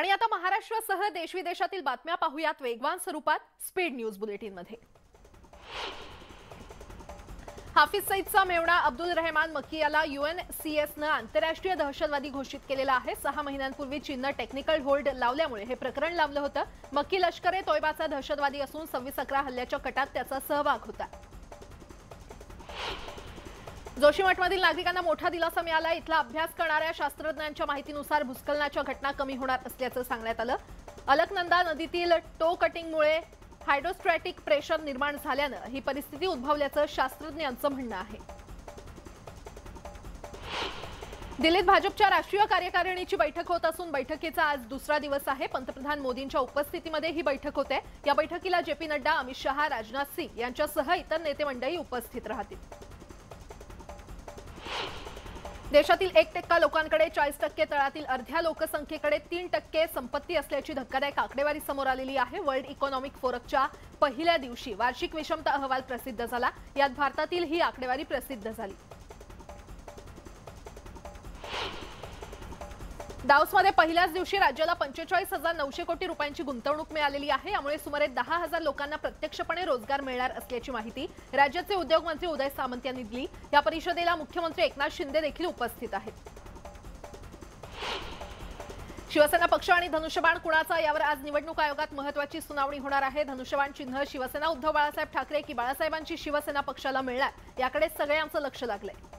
आणि आता महाराष्ट्रासह देश-विदेशातील बातम्या पाहूयात वेगवान स्वरूपात स्पीड न्यूज बुलेटिन मध्ये। हाफिज सईदचा मेवणा अब्दुल रहमान मक्की याला UNCSनं आंतरराष्ट्रीय दहशतवादी घोषित केलेला आहे। 6 महिन्यांपूर्वी चीनने टेक्निकल होल्ड लावल्यामुळे हे प्रकरण लांबलं होतं। मक्की लष्कर-ए-तोयबाचा दहशतवादी असून 26/11 हल्ल्याच्या कटात त्याचा सहभाग होता। जोशीमठमधील नागरिकांना मोठा दिलासा मिळाला। इथला अभ्यास करणाऱ्या शास्त्रज्ञांच्या माहितीनुसार भूस्खलनाच्या घटना कमी होणार असल्याचं सांगण्यात आलं। अलकनंदा नदीतील टो कटिंगमुळे हायड्रोस्ट्रॅटिक प्रेशर निर्माण झाल्यानं ही परिस्थिती उद्भवल्याचं शास्त्रज्ञांचं म्हणणं आहे। दिल्लीत भाजपच्या राष्ट्रीय कार्यकारिणीची बैठक होत असून बैठकीचा आज दुसरा दिवस आहे। पंतप्रधान मोदींच्या उपस्थितीमध्ये ही बैठक होते। या बैठकीला JP नड्डा, अमित शहा, राजनाथ सिंह यांच्यासह इतर नेते मंडळी उपस्थित राहतील। देशातील 1% लोकांकडे 40% तळातील अर्ध्या लोकसंख्येकडे 3% संपत्ती असल्याची धक्कादायक आकडेवारी समोर आलेली आहे। वर्ल्ड इकॉनॉमिक फोरमच्या पहिल्या दिवशी वार्षिक विषमता अहवाल प्रसिद्ध झाला। यात भारतातील ही आकडेवारी प्रसिद्ध झाली। दावोसमध्ये पहिल्याच दिवशी राज्याला 45,900 कोटी रुपयांची गुंतवणूक मिळालेली आहे। यामुळे सुमारे 10,000 लोकांना प्रत्यक्षपणे रोजगार मिळणार असल्याची माहिती राज्याचे उद्योग मंत्री उदय सामंत यांनी दिली। या परिषदेला मुख्यमंत्री एकनाथ शिंदे देखील उपस्थित आहेत। शिवसेना पक्ष आणि धनुष्यबाण कुणाचा यावर आज निवडणूक आयोगात महत्त्वाची सुनावणी होणार आहे। धनुष्यबाण चिन्ह शिवसेना उद्धव बाळासाहेब ठाकरे की बाळासाहेबांची शिवसेना पक्षाला मिळणार याकडे सगळ्यांचं लक्ष लागलंय।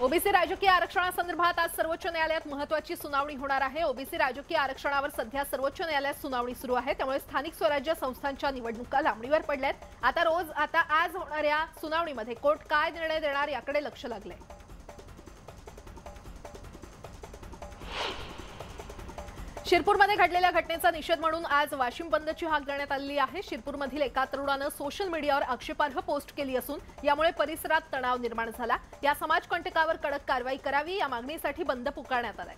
ओबीसी राजकीय आरक्षणासंदर्भात आज सर्वोच्च न्यायालयात महत्त्वाची सुनावणी होणार आहे। ओबीसी राजकीय आरक्षणावर सध्या सर्वोच्च न्यायालयात सुनावणी सुरू आहे। त्यामुळे स्थानिक स्वराज्य संस्थांच्या निवडणुका लांबणीवर पडल्यात। आता आज होणाऱ्या सुनावणीमध्ये कोर्ट काय निर्णय देणार याकडे लक्ष लागलंय। शिरपूरमध्ये घडलेल्या घटनेचा निषेध म्हणून आज वाशिम बंदची हाक देण्यात आली आहे। शिरपूरमधील एका तरुणानं सोशल मीडियावर आक्षेपार्ह पोस्ट केली असून यामुळे परिसरात तणाव निर्माण झाला। या समाजकंटकावर कडक कारवाई करावी या मागणीसाठी बंद पुकारण्यात आलाय।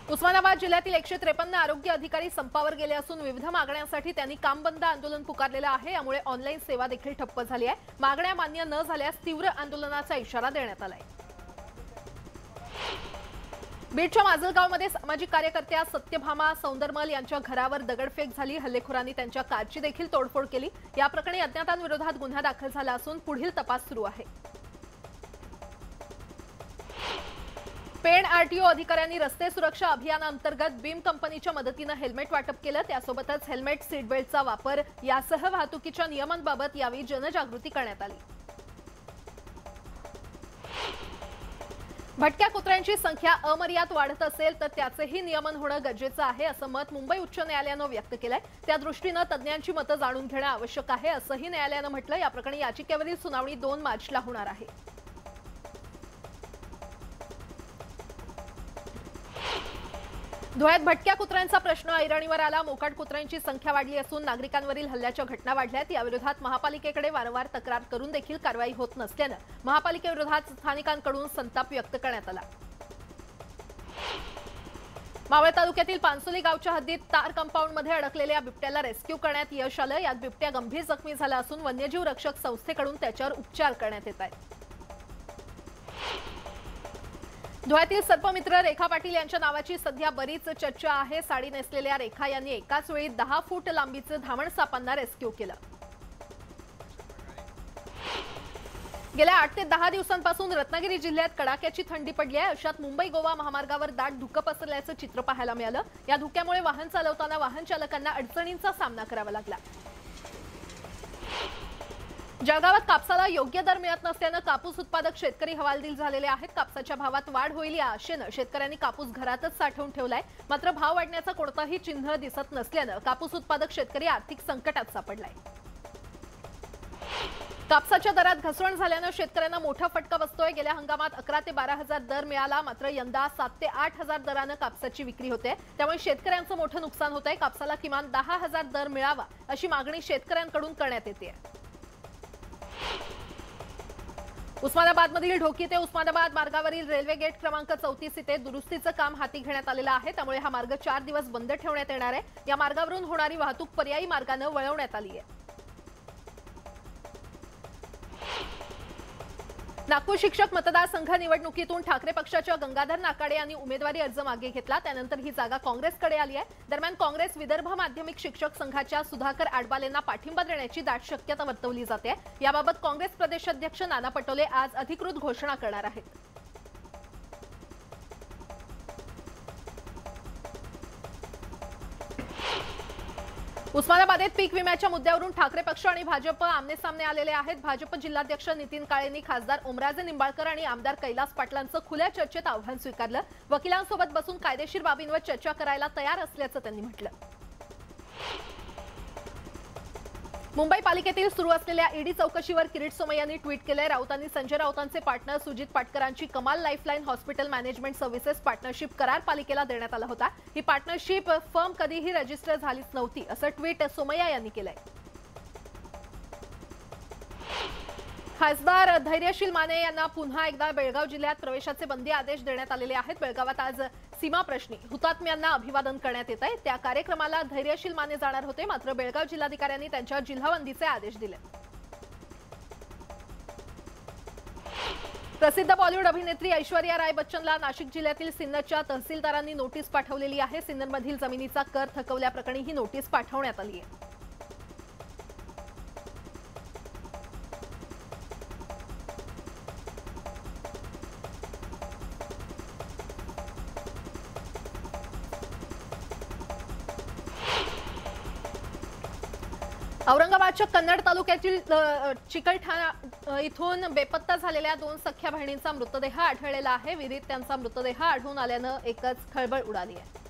उस्मानाबाद जिल्ह्यातील 153 आरोग्य अधिकारी संपावर गेले असून विविध मागण्यांसाठी त्यांनी काम बंद आंदोलन पुकारलेलं आहे। यामुळे ऑनलाईन सेवा देखील ठप्प झाली आहे। मागण्या मान्य न झाल्यास तीव्र आंदोलनाचा इशारा देण्यात आलाय। बीडच्या माजलगावमध्ये सामाजिक कार्यकर्त्या सत्यभामा सौंदरमल यांच्या घरावर दगडफेक झाली। हल्लेखोरांनी त्यांच्या कारची देखील तोडफोड केली। या प्रकरणी अज्ञातांविरोधात गुन्हा दाखल झाला असून पुढील तपास सुरू आहे। पेण RTO अधिकाऱ्यांनी रस्ते सुरक्षा अभियानांतर्गत बीम कंपनीच्या मदतीने हेल्मेट वाटप केलं। त्यासोबतच हेल्मेट सीट बेल्टचा वापर यासह वाहतुकीच्या नियमांबाबत यावेळी जनजागृती करण्यात आली। भटक्या कुत्र्यांची संख्या अमर्याद वाढत असेल तर त्याचेही नियमन होणे गरजेचे आहे असं मत मुंबई उच्च न्यायालयाने व्यक्त केलंय। त्या दृष्टीने तज्ञांची मतं जाणून घेणे आवश्यक आहे असंही न्यायालयाने म्हटलं। या प्रकरणी याचिकेवरील सुनावणी 2 मार्चला होणार आहे। धुळ्यात भटक्या कुत्र्यांचा प्रश्न ऐरणीवर आला। मोकाट कुत्र्यांची संख्या वाढली असून नागरिकांवरील हल्ल्याच्या घटना वाढल्यात। याविरोधात महापालिकेकडे वारंवार तक्रार करून देखील कारवाई होत नसल्याने महापालिकेविरोधात स्थानिकांकडून संताप व्यक्त करण्यात आला। मावळ तालुक्यातील पानसोली गावच्या हद्दीत तार कंपाऊंडमध्ये अडकलेल्या बिबट्याला रेस्क्यू करण्यात यश आलं। यात बिबट्या गंभीर जखमी झाला असून वन्यजीव रक्षक संस्थेकडून त्याच्यावर उपचार करण्यात येत आहेत। धुळ्यातील सर्पमित्र रेखा पाटील यांच्या नावाची सध्या बरीच चर्चा आहे। साडी नेसलेल्या रेखा यांनी एकाच वेळी 10 फूट लांबीचे धामण सापांना रेस्क्यू केलं। गेल्या 8 ते 10 दिवसांपासून रत्नागिरी जिल्ह्यात कडाक्याची थंडी पडली आहे। अशात मुंबई गोवा महामार्गावर दाट धुकं पसरल्याचं चित्र पाहायला मिळालं। या धुक्यामुळे वाहन चालवताना वाहन चालकांना अडचणींचा सामना करावा लागला। जळगावात कापसाला योग्य दर मिळत नसल्याने कापूस उत्पादक शेतकरी हवालदिल झालेले आहेत। कापसाच्या भावात वाढ होईल या आशेने शेतकऱ्यांनी कापूस घरातच साठवून ठेवलाय। मात्र भाव वाढण्याचा कोणताही चिन्ह दिसत नसल्याने कापूस उत्पादक शेतकरी आर्थिक संकटात सापडलाय। कापसाच्या दरात घसरण झाल्याने शेतकऱ्यांना मोठा फटका बसतोय। गेल्या हंगामात 11 ते 12 हजार दर मिळाला। मात्र यंदा 7 ते 8 हजार दराने कापसाची विक्री होते। त्यामुळे शेतकऱ्यांचं मोठं नुकसान होतंय। कापसाला किमान 10,000 दर मिळावा अशी मागणी शेतकऱ्यांकडून करण्यात येते। उस्मानाबादमधील ढोकी ते उस्मानाबाद मार्गावरील रेल्वे गेट क्रमांक 34 इथे दुरुस्तीचं काम हाती घेण्यात आलेलं आहे। त्यामुळे हा मार्ग 4 दिवस बंद ठेवण्यात येणार आहे। या मार्गावरून होणारी वाहतूक पर्यायी मार्गाने वळवण्यात आली आहे। नागपूर शिक्षक मतदारसंघ निवडणुकीतून ठाकरे पक्षाच्या गंगाधर नाकाडे यांनी उमेदवारी अर्ज मागे घेतला। त्यानंतर ही जागा काँग्रेसकडे आली आहे। दरम्यान काँग्रेस विदर्भ माध्यमिक शिक्षक संघाच्या सुधाकर आडबालेंना पाठिंबा देण्याची दाट शक्यता वर्तवली जाते। याबाबत काँग्रेस प्रदेशाध्यक्ष नाना पटोले आज अधिकृत घोषणा करणार आहेत। उस्मानाबादेत पीक विम्याच्या मुद्द्यावरून ठाकरे पक्ष आणि भाजप आमने-सामने आलेले आहेत। भाजप जिल्हाध्यक्ष नितीन काळेंनी खासदार ओमराजे निंबाळकर आणि आमदार कैलास पाटलांचं खुल्या चर्चेत आव्हान स्वीकारलं। वकिलांसोबत बसून कायदेशीर बाबींवर चर्चा करायला तयार असल्याचं त्यांनी म्हटलं। मुंबई पालिकेतील सुरू असलेल्या ईडी चौकशीवर किरीट सोमय्या यांनी ट्विट केलंय। राऊतांनी संजय राऊतांचे पार्टनर सुजित पाटकरांची कमाल lifeline hospital management services partnership करार पालिकेला देण्यात आला होता। ही पार्टनरशिप फर्म कधीही रजिस्टर झालीच नव्हती असं ट्विट सोमय्या यांनी केलंय। खासदार धैर्यशील माने यांना पुन्हा एकदा बेळगाव जिल्ह्यात प्रवेशाचे बंदी आदेश देण्यात आलेले आहेत। बेळगावात आज सीमा प्रश्नी हुतात्म्यांना अभिवादन करण्यात येत आहे। त्या कार्यक्रमाला धैर्यशील माने जाणार होते, मात्र बेळगाव जिल्हाधिकाऱ्यांनी त्यांच्या जिल्हाबंदीचे आदेश दिले। प्रसिद्ध बॉलिवूड अभिनेत्री ऐश्वर्या राय बच्चनला नाशिक जिल्ह्यातील सिन्नरच्या तहसीलदारांनी नोटीस पाठवलेली आहे। सिन्नरमधील जमिनीचा कर थकवल्याप्रकरणी ही नोटीस पाठवण्यात आली आहे। औरंगाबादच्या कन्नड तालुक्यातील चिकलठाणा इथून बेपत्ता झालेल्या 2 सख्या बहिणींचा मृतदेह आढळलेला आहे। विहिरीत त्यांचा मृतदेह आढळून आल्यानं एकच खळबळ उडाली आहे।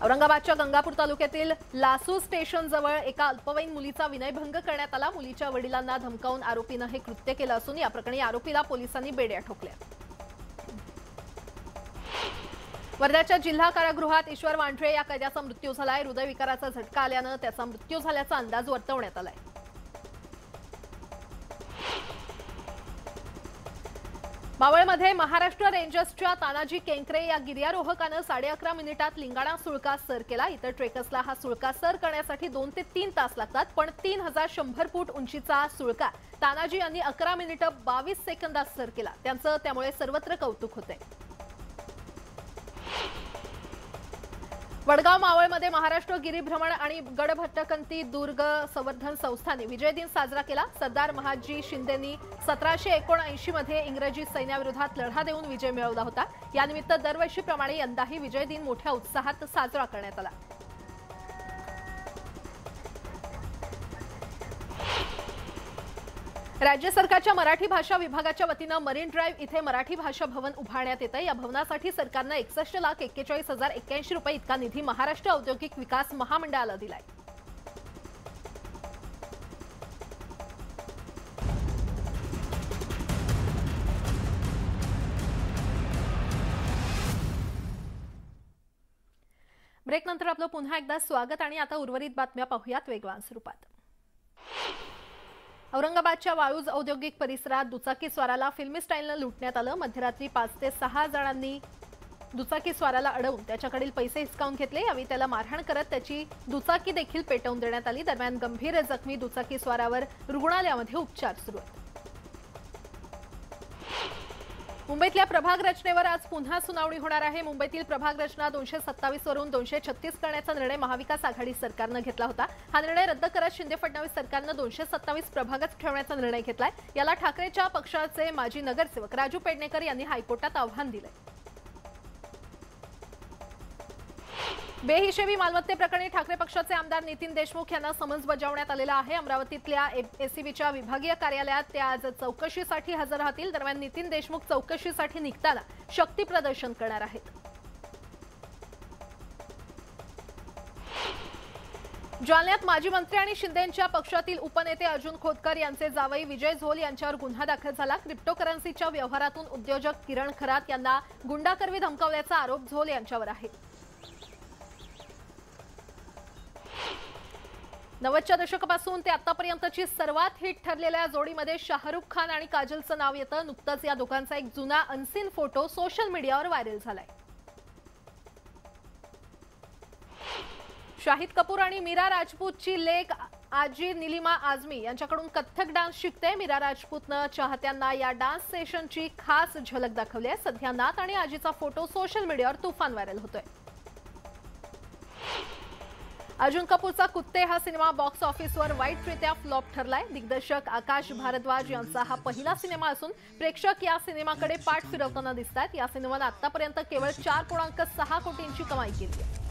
औरंगाबादच्या गंगापूर तालुक्यातील लासू स्टेशन जवळ एका अल्पवयीन मुलीचा विनयभंग करण्यात आला। मुलीच्या वडिलांना धमकावून आरोपीनं हे कृत्य केलं असून या प्रकरणी आरोपीला पोलिसांनी बेड्या ठोकल्या। वर्ध्याच्या जिल्हा कारागृहात ईश्वर वांढरे या कैद्याचा मृत्यू झालाय। हृदयविकाराचा झटका आल्यानं त्याचा मृत्यू झाल्याचा अंदाज वर्तवण्यात आलाय। मावळमध्ये महाराष्ट्र रेंजर्सच्या तानाजी केंकरे या गिर्यारोहकानं 11.5 मिनिटात लिंगाणा सुळका सर केला। इतर ट्रेकर्सला हा सुळका सर करण्यासाठी 2 ते 3 तास लागतात, पण 3100 फूट उंचीचा सुळका तानाजी यांनी 11 मिनिटं 22 सेकंदात सर केला। त्यांचं त्यामुळे सर्वत्र कौतुक होतंय। वडगाव मावळमध्ये महाराष्ट्र गिरिभ्रमण आणि गडभट्टकंती दुर्ग संवर्धन संस्थाने विजय दिन साजरा केला। सरदार महादजी शिंदेंनी 1779 मध्ये इंग्रजी सैन्याविरोधात लढा देऊन विजय मिळवला होता। यानिमित्त दरवर्षीप्रमाणे यंदाही विजय दिन मोठ्या उत्साहात साजरा करण्यात आला। राज्य सरकारच्या मराठी भाषा विभागाच्या वतीनं मरीन ड्राईव्ह इथे मराठी भाषा भवन उभारण्यात येतं। या भवनासाठी सरकारनं 61,41,081 रुपये इतका निधी महाराष्ट्र औद्योगिक विकास महामंडळाला दिलाय। ब्रेकनंतर आपलं पुन्हा एकदा स्वागत आणि आता उर्वरित बातम्या पाहूयात वेगवान स्वरूपात। औरंगाबादच्या वाळूज औद्योगिक परिसरात दुचाकी स्वाराला फिल्मी स्टाईलनं लुटण्यात आलं। मध्यरात्री 5 ते 6 जणांनी दुचाकी स्वाराला अडवून त्याच्याकडील पैसे हिसकावून घेतले। यावेळी त्याला मारहाण करत त्याची दुचाकी देखील पेटवून देण्यात आली। दरम्यान गंभीर जखमी दुचाकी स्वारावर रुग्णालयामध्ये उपचार सुरू आहेत। मुंबईतल्या प्रभाग रचनेवर आज पुन्हा सुनावणी होणार आहे। मुंबईतील प्रभाग रचना 227 वरून 236 करण्याचा निर्णय महाविकास आघाडी सरकारनं घेतला होता। हा निर्णय रद्द करत शिंदे फडणवीस सरकारनं 227 प्रभागच ठेवण्याचा निर्णय घेतलाय। याला ठाकरेच्या पक्षाचे माजी नगरसेवक राजू पेडणेकर यांनी हायकोर्टात आव्हान दिलंय। बेहिशेबी मालमत्तेप्रकरणी ठाकरे पक्षाचे आमदार नितीन देशमुख यांना समन्स बजावण्यात आलेला आहे। अमरावतीतल्या एसीबीच्या विभागीय कार्यालयात ते आज चौकशीसाठी हजर राहतील। दरम्यान नितीन देशमुख चौकशीसाठी निघताना शक्ती प्रदर्शन करणार आहेत। जालन्यात माजी मंत्री आणि शिंदेंच्या पक्षातील उपनेते अर्जुन खोतकर यांचे जावई विजय झोल यांच्यावर गुन्हा दाखल झाला। क्रिप्टोकरन्सीच्या व्यवहारातून उद्योजक किरण खरात यांना गुंडाकरवी धमकावल्याचा आरोप झोल यांच्यावर आहे। 90च्या दशकापासून ते आतापर्यंतची सर्वात हिट ठरलेल्या जोडीमध्ये शाहरुख खान आणि काजलचं नाव येतं। नुकताच या दोघांचा एक जुना अनसीन फोटो सोशल मीडियावर व्हायरल झालाय। शाहिद कपूर आणि मीरा राजपूतची लेक आजी निलिमा आझमी यांच्याकडून कथ्थक डान्स शिकते। मीरा राजपूतनं चाहत्यांना या डान्स सेशनची खास झलक दाखवली आहे। सध्या नात आणि आजीचा फोटो सोशल मीडियावर तुफान व्हायरल होतोय। अर्जुन कपूरचा कुत्ते हा सिनेमा बॉक्स ऑफिसवर वाईटरित्या फ्लॉप ठरलाय। दिग्दर्शक आकाश भारद्वाज यांचा हा पहिला सिनेमा असून प्रेक्षक या सिनेमाकडे पाठ फिरवताना दिसतात। या सिनेमाने आतापर्यंत केवळ 4.6 कोटींची कमाई केली आहे।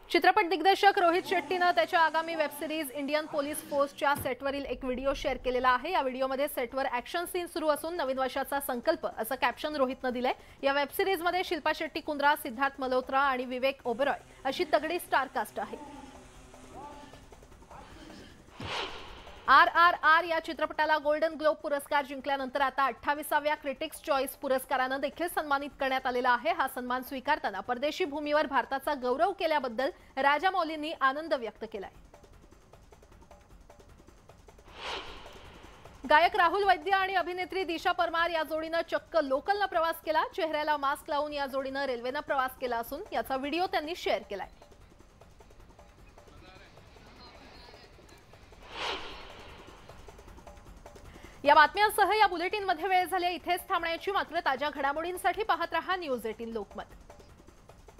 चित्रपट दिग्दर्शक रोहित शेट्टीने त्याच्या आगामी वेब सिरीज इंडियन पोलीस फोर्सच्या सेटवरील एक व्हिडिओ शेअर केलेला आहे। या व्हिडिओमध्ये सेटवर ॲक्शन सीन सुरू असून नवीन वर्षाचा संकल्प असं कॅप्शन रोहितने दिलंय। या वेब सिरीजमध्ये शिल्पा शेट्टी कुंद्रा, सिद्धार्थ मल्होत्रा आणि विवेक ओबेरॉय अशी तगडी स्टार कास्ट आहे। RRR या चित्रपटाला गोल्डन ग्लोब पुरस्कार जिंकल्यानंतर आता 28व्या क्रिटिक्स चॉईस पुरस्काराने देखील सन्मानित करण्यात आलेला आहे। हा सन्मान स्वीकारताना परदेशी भूमीवर भारताचा गौरव केल्याबद्दल राजामौलींनी आनंद व्यक्त केलाय। गायक राहुल वैद्य आणि अभिनेत्री दिशा परमार या जोडीनं चक्क लोकलनं प्रवास केला। चेहऱ्याला मास्क लावून या जोडीनं रेल्वेनं प्रवास केला असून याचा व्हिडिओ त्यांनी शेअर केलाय। या बातम्यांसह या बुलेटिनमध्ये वेळ झाली इथेच थांबण्याची। मात्र ताज्या घडामोडींसाठी पाहत रहा न्यूज 18 लोकमत।